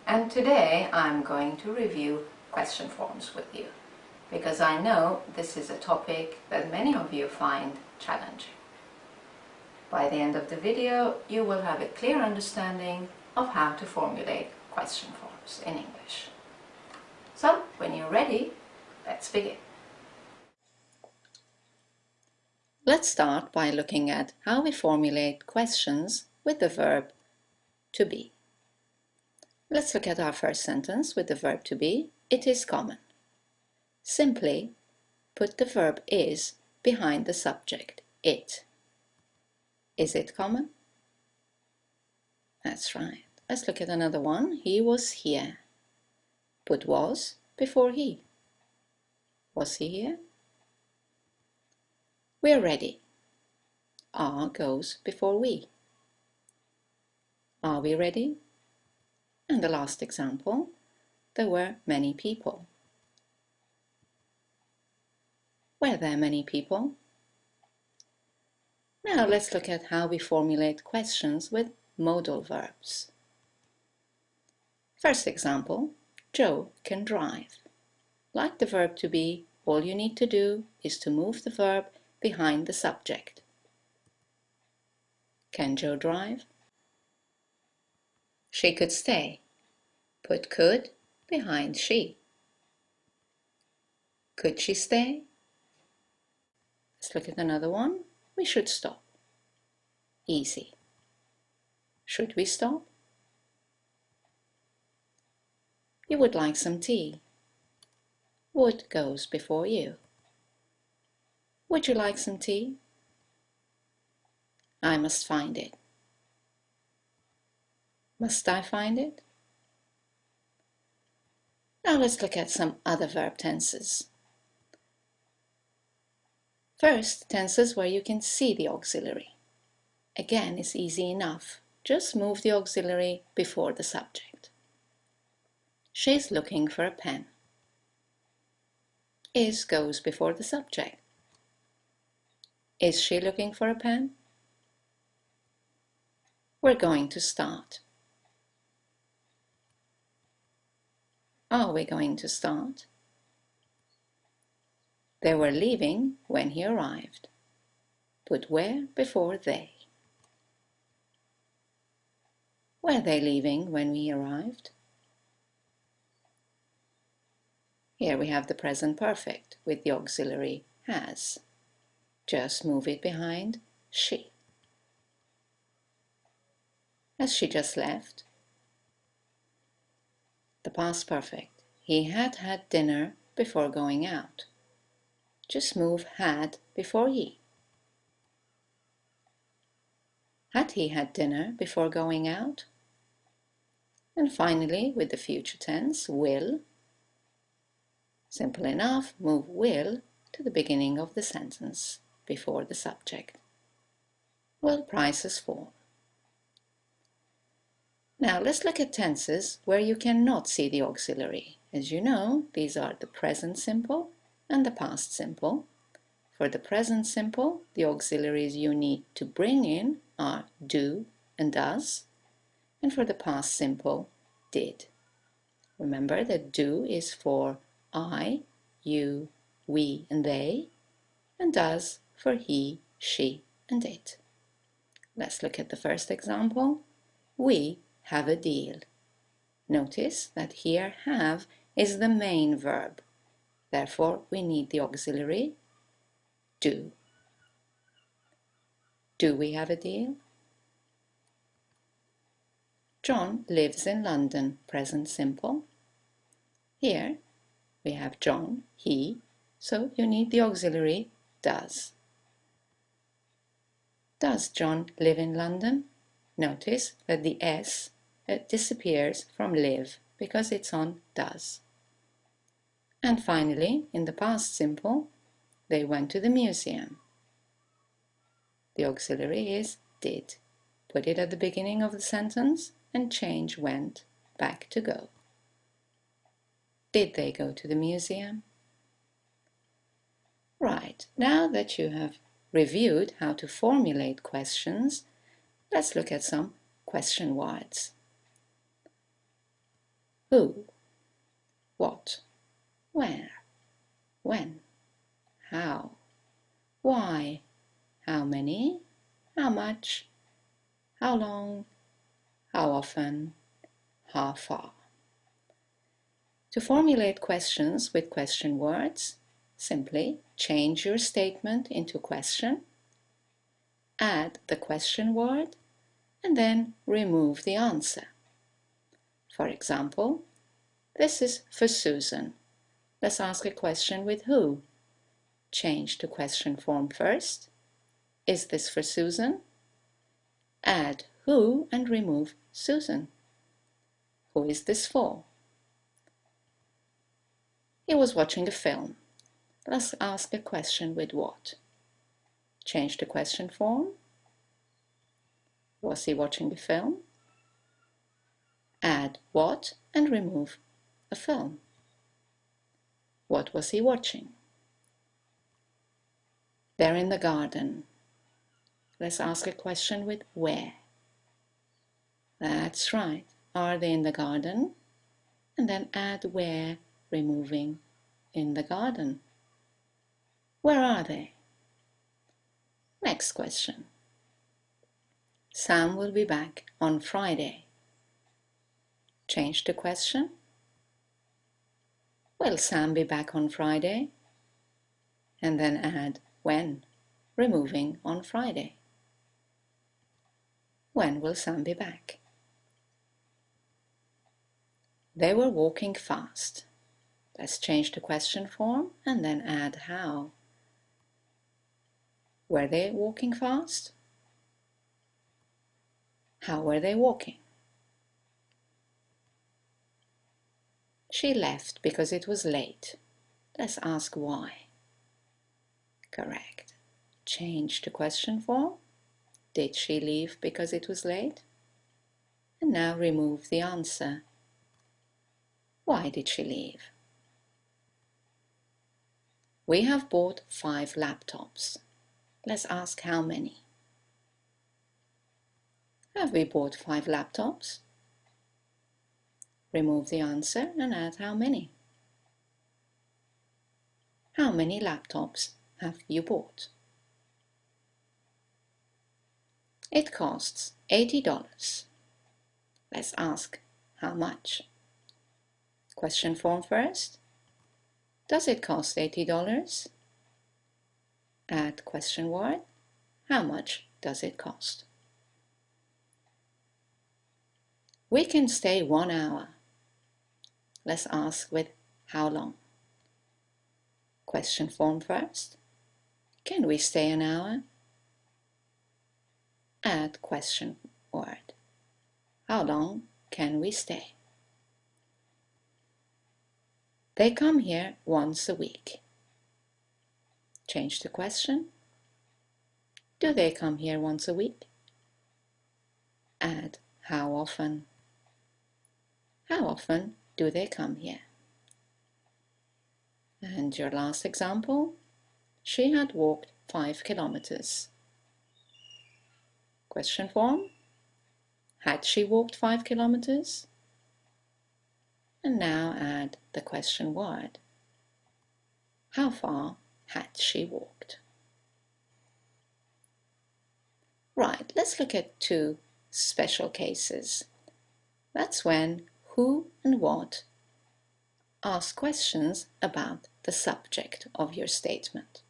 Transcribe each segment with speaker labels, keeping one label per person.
Speaker 1: And today I'm going to review question forms with you, because I know this is a topic that many of you find challenging. By the end of the video, you will have a clear understanding of how to formulate question forms in English. So, when you're ready, let's begin. Let's start by looking at how we formulate questions with the verb to be. Let's look at our first sentence with the verb to be. It is common. Simply put the verb is behind the subject, it. Is it common? That's right. Let's look at another one. He was here. Put was before he. Was he here? We're ready. Are goes before we. Are we ready? And the last example, there were many people. Were there many people? Now let's look at how we formulate questions with modal verbs. First example, Joe can drive. Like the verb to be, all you need to do is to move the verb behind the subject. Can Joe drive? She could stay. Put could behind she. Could she stay? Let's look at another one. We should stop. Easy. Should we stop? You would like some tea. Would goes before you. Would you like some tea? I must find it. Must I find it? Now let's look at some other verb tenses. First, tenses where you can see the auxiliary. Again, it's easy enough. Just move the auxiliary before the subject. She's looking for a pen. Is goes before the subject. Is she looking for a pen? We're going to start. Are we going to start? They were leaving when he arrived. Put where before they. Were they leaving when we arrived? Here we have the present perfect with the auxiliary has. Just move it behind she. Has she just left? The past perfect. He had had dinner before going out. Just move had before he. Had he had dinner before going out? And finally, with the future tense, will. Simple enough, move will to the beginning of the sentence before the subject. Will prices fall? Now let's look at tenses where you cannot see the auxiliary. As you know, these are the present simple and the past simple. For the present simple, the auxiliaries you need to bring in are do and does. And for the past simple, did. Remember that do is for I, you, we and they, and does for he, she and it. Let's look at the first example. We have a deal. Notice that here have is the main verb. Therefore, we need the auxiliary do. Do we have a deal? John lives in London, present simple. Here we have John, he, so you need the auxiliary does. Does John live in London? Notice that the S disappears from live because it's on does. And finally, in the past simple, they went to the museum. The auxiliary is did. Put it at the beginning of the sentence and change went back to go. Did they go to the museum? Right, now that you have reviewed how to formulate questions, let's look at some question words. Who, what, where, when, how, why, how many, how much, how long, how often, how far. To formulate questions with question words, simply change your statement into question, add the question word, and then remove the answer. For example, this is for Susan. Let's ask a question with who. Change to question form first. Is this for Susan? Add who and remove Susan. Who is this for? He was watching a film. Let's ask a question with what. Change to question form. Was he watching a film? Add what and remove a film. What was he watching? They're in the garden. Let's ask a question with where. That's right. Are they in the garden? And then add where, removing in the garden. Where are they? Next question. Sam will be back on Friday. Change the question. Will Sam be back on Friday? And then add when, removing on Friday. When will Sam be back? They were walking fast. Let's change the question form and then add how. Were they walking fast? How were they walking? She left because it was late. Let's ask why. Correct. Change the question form. Did she leave because it was late? And now remove the answer. Why did she leave? We have bought 5 laptops. Let's ask how many. Have we bought 5 laptops? Remove the answer and add how many. How many laptops have you bought? It costs $80. Let's ask how much. Question form first. Does it cost $80? Add question word. How much does it cost? We can stay 1 hour. Let's ask with how long. Question form first. Can we stay an hour? Add question word. How long can we stay? They come here once a week. Change the question. Do they come here once a week? Add how often. How often do they come here? And your last example, she had walked 5 kilometers. Question form, had she walked 5 kilometers? And now add the question word. How far had she walked? Right, let's look at 2 special cases. That's when who and what ask questions about the subject of your statement.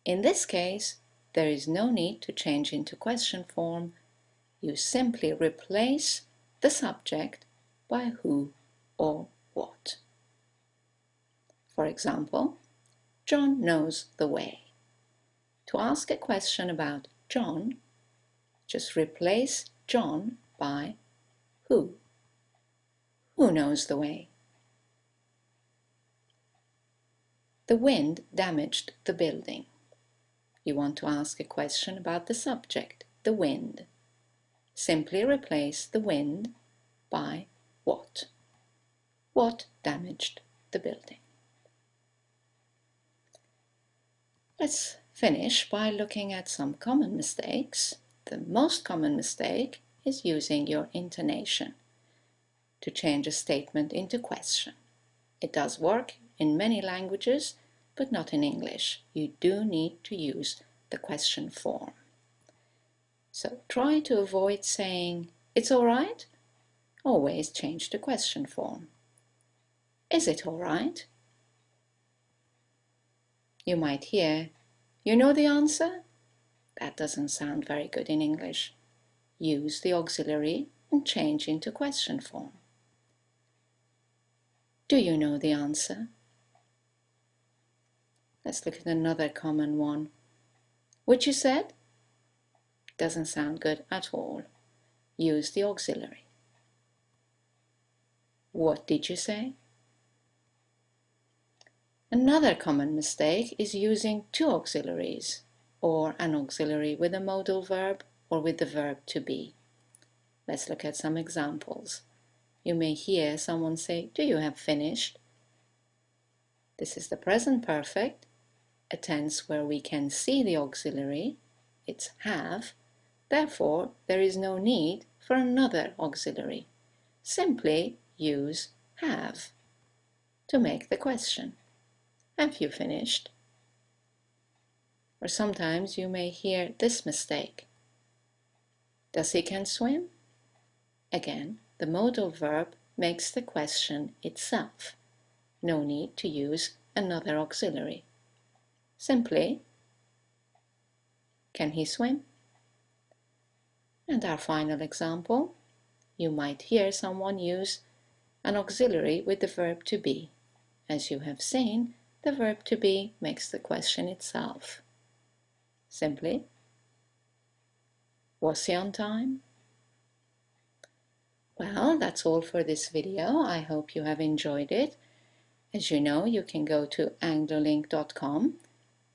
Speaker 1: In this case, there is no need to change into question form. You simply replace the subject by who or what. For example, John knows the way. To ask a question about John, just replace John by who. Who knows the way? The wind damaged the building. You want to ask a question about the subject, the wind. Simply replace the wind by what. What damaged the building? Let's finish by looking at some common mistakes. The most common mistake is using your intonation. to change a statement into question. It does work in many languages, but not in English. You do need to use the question form. So try to avoid saying, "It's all right." Always change the question form. "Is it all right?" You might hear, "You know the answer?" That doesn't sound very good in English. Use the auxiliary and change into question form. Do you know the answer? Let's look at another common one. Which you said? Doesn't sound good at all. Use the auxiliary. What did you say? Another common mistake is using two auxiliaries, or an auxiliary with a modal verb or with the verb to be. Let's look at some examples. You may hear someone say, "Do you have finished?" This is the present perfect, a tense where we can see the auxiliary, it's have, therefore there is no need for another auxiliary. Simply use have to make the question. Have you finished? Or sometimes you may hear this mistake. Does he can swim? Again, the modal verb makes the question itself. No need to use another auxiliary. Simply, can he swim? And our final example, you might hear someone use an auxiliary with the verb to be. As you have seen, the verb to be makes the question itself. Simply, was he on time? Well, that's all for this video. I hope you have enjoyed it. As you know, you can go to anglolink.com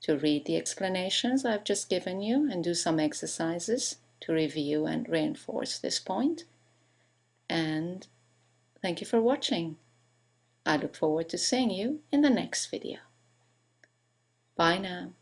Speaker 1: to read the explanations I've just given you and do some exercises to review and reinforce this point. And thank you for watching. I look forward to seeing you in the next video. Bye now.